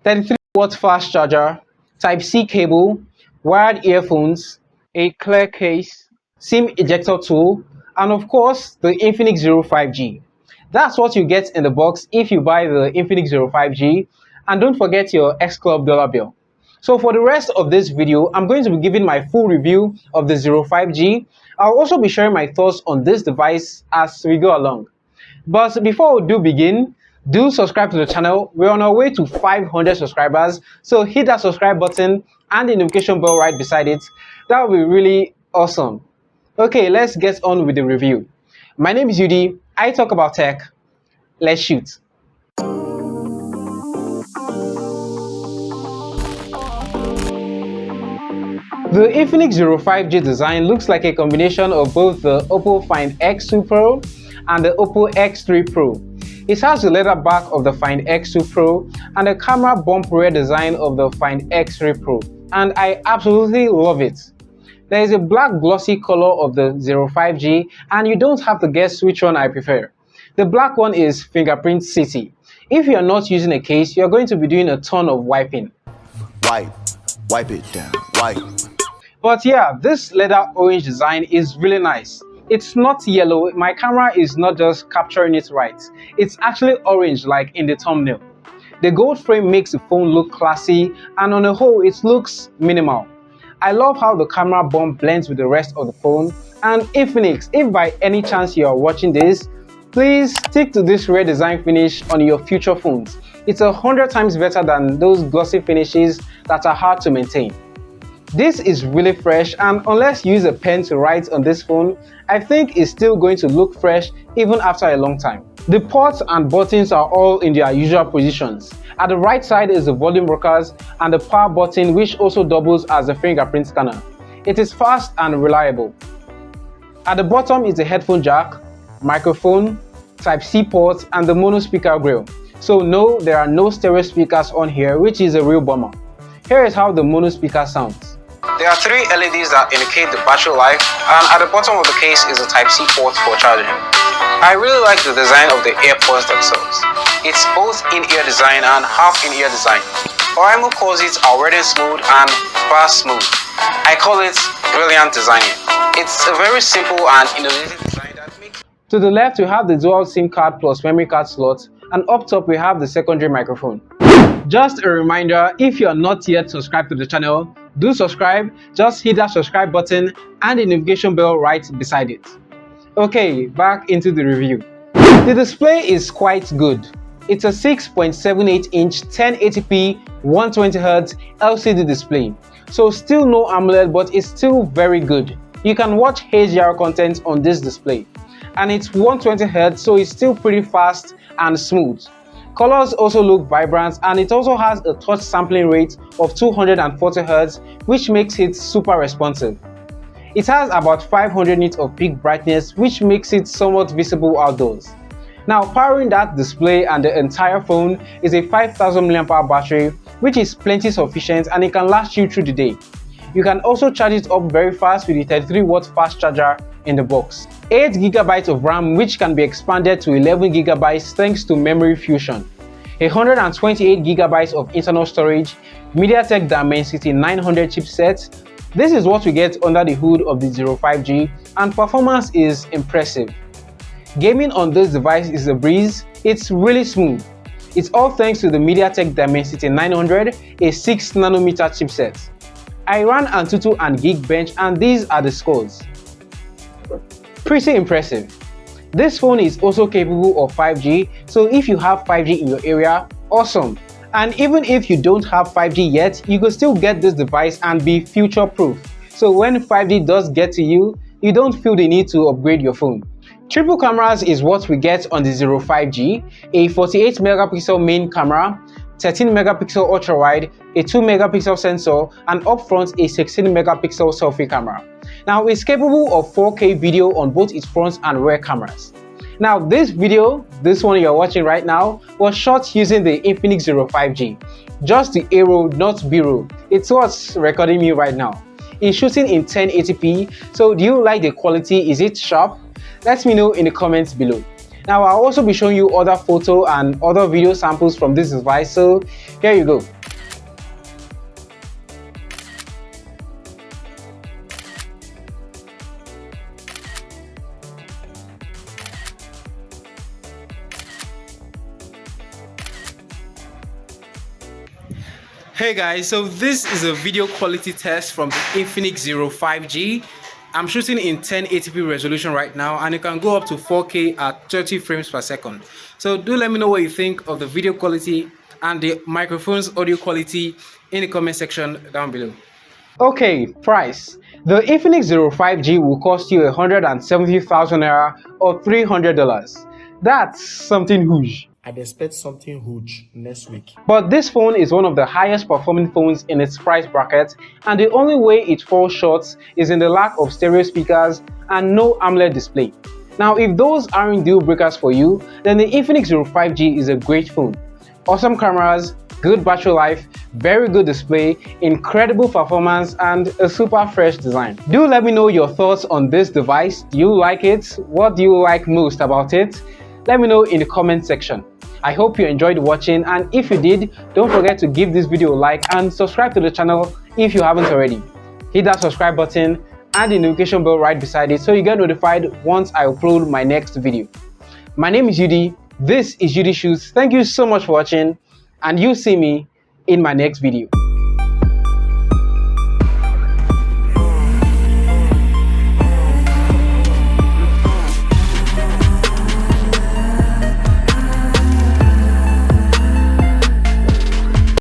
33-watt fast charger, Type-C cable, wired earphones, a clear case, SIM ejector tool, and of course the Infinix Zero 5G. That's what you get in the box if you buy the Infinix Zero 5G, and don't forget your Xclub dollar bill. So for the rest of this video, I'm going to be giving my full review of the Zero 5G. I'll also be sharing my thoughts on this device as we go along. But before we do begin, do subscribe to the channel. We're on our way to 500 subscribers, so hit that subscribe button and the notification bell right beside it. That would be really awesome. Okay, let's get on with the review. My name is Yudi. I talk about tech. Let's shoot. The Infinix Zero 5G design looks like a combination of both the Oppo Find X2 Pro and the Oppo X3 Pro. It has the leather back of the Find X2 Pro and the camera bump rear design of the Find X3 Pro, and I absolutely love it. There is a black glossy color of the Zero 5G, and you don't have to guess which one I prefer. The black one is Fingerprint City. If you are not using a case, you are going to be doing a ton of wiping. Wipe it down, wipe. But yeah, this leather orange design is really nice. It's not yellow, my camera is not just capturing it right. It's actually orange like in the thumbnail. The gold frame makes the phone look classy, and on the whole it looks minimal. I love how the camera bump blends with the rest of the phone. And Infinix, if by any chance you are watching this, please stick to this rare design finish on your future phones. It's 100 times better than those glossy finishes that are hard to maintain. This is really fresh, and unless you use a pen to write on this phone, I think it's still going to look fresh even after a long time. The ports and buttons are all in their usual positions. At the right side is the volume rockers and the power button, which also doubles as a fingerprint scanner. It is fast and reliable. At the bottom is the headphone jack, microphone, Type-C port, and the mono speaker grill. So no, there are no stereo speakers on here, which is a real bummer. Here is how the mono speaker sounds. There are three LEDs that indicate the battery life, and at the bottom of the case is a Type-C port for charging. I really like the design of the AirPods themselves. It's both in-ear design and half in-ear design. Oraimo calls it already smooth and fast smooth. I call it brilliant designing. It's a very simple and innovative design that makes... To the left we have the dual SIM card plus memory card slot, and up top we have the secondary microphone. Just a reminder, if you are not yet subscribed to the channel, do subscribe. Just hit that subscribe button and the notification bell right beside it. Okay, back into the review. The display is quite good. It's a 6.78-inch 1080p 120Hz LCD display. So still no AMOLED, but it's still very good. You can watch HDR content on this display. And it's 120Hz, so it's still pretty fast and smooth. Colors also look vibrant, and it also has a touch sampling rate of 240Hz, which makes it super responsive. It has about 500 nits of peak brightness, which makes it somewhat visible outdoors. Now, powering that display and the entire phone is a 5000 mAh battery, which is plenty sufficient, and it can last you through the day. You can also charge it up very fast with the 33-watt fast charger in the box. 8GB of RAM, which can be expanded to 11GB thanks to memory fusion. 128GB of internal storage, MediaTek Dimensity 900 chipset. This is what we get under the hood of the Zero 5G, and performance is impressive. Gaming on this device is a breeze. It's really smooth. It's all thanks to the MediaTek Dimensity 900, a 6nm chipset. I ran Antutu and Geekbench, and these are the scores. Pretty impressive. This phone is also capable of 5G, so if you have 5G in your area, awesome. And even if you don't have 5G yet, you can still get this device and be future-proof. So when 5G does get to you, you don't feel the need to upgrade your phone. Triple cameras is what we get on the Zero 5G, a 48MP main camera, 13MP ultra-wide, a 2MP sensor, and up front a 16MP selfie camera. Now it's capable of 4K video on both its front and rear cameras. Now this video, this one you're watching right now, was shot using the Infinix Zero 5G. Just the A roll, not B roll. It's what's recording me right now. It's shooting in 1080p, so do you like the quality? Is it sharp? Let me know in the comments below. Now I'll also be showing you other photo and other video samples from this device, so here you go. Hey guys, so this is a video quality test from the Infinix Zero 5G. I'm shooting in 1080p resolution right now, and it can go up to 4K at 30 frames per second. So do let me know what you think of the video quality and the microphone's audio quality in the comment section down below. Okay, price. The Infinix Zero 5G will cost you 170,000 naira or $300. That's something huge. I'd expect something huge next week. But this phone is one of the highest performing phones in its price bracket, and the only way it falls short is in the lack of stereo speakers and no AMOLED display. Now, if those aren't deal breakers for you, then the Infinix Zero 5G is a great phone. Awesome cameras, good battery life, very good display, incredible performance, and a super fresh design. Do let me know your thoughts on this device. Do you like it? What do you like most about it? Let me know in the comment section. I hope you enjoyed watching, and if you did, don't forget to give this video a like and subscribe to the channel if you haven't already. Hit that subscribe button and the notification bell right beside it so you get notified once I upload my next video. My name is Yudi. This is Yudi Shoots. Thank you so much for watching, and you'll see me in my next video.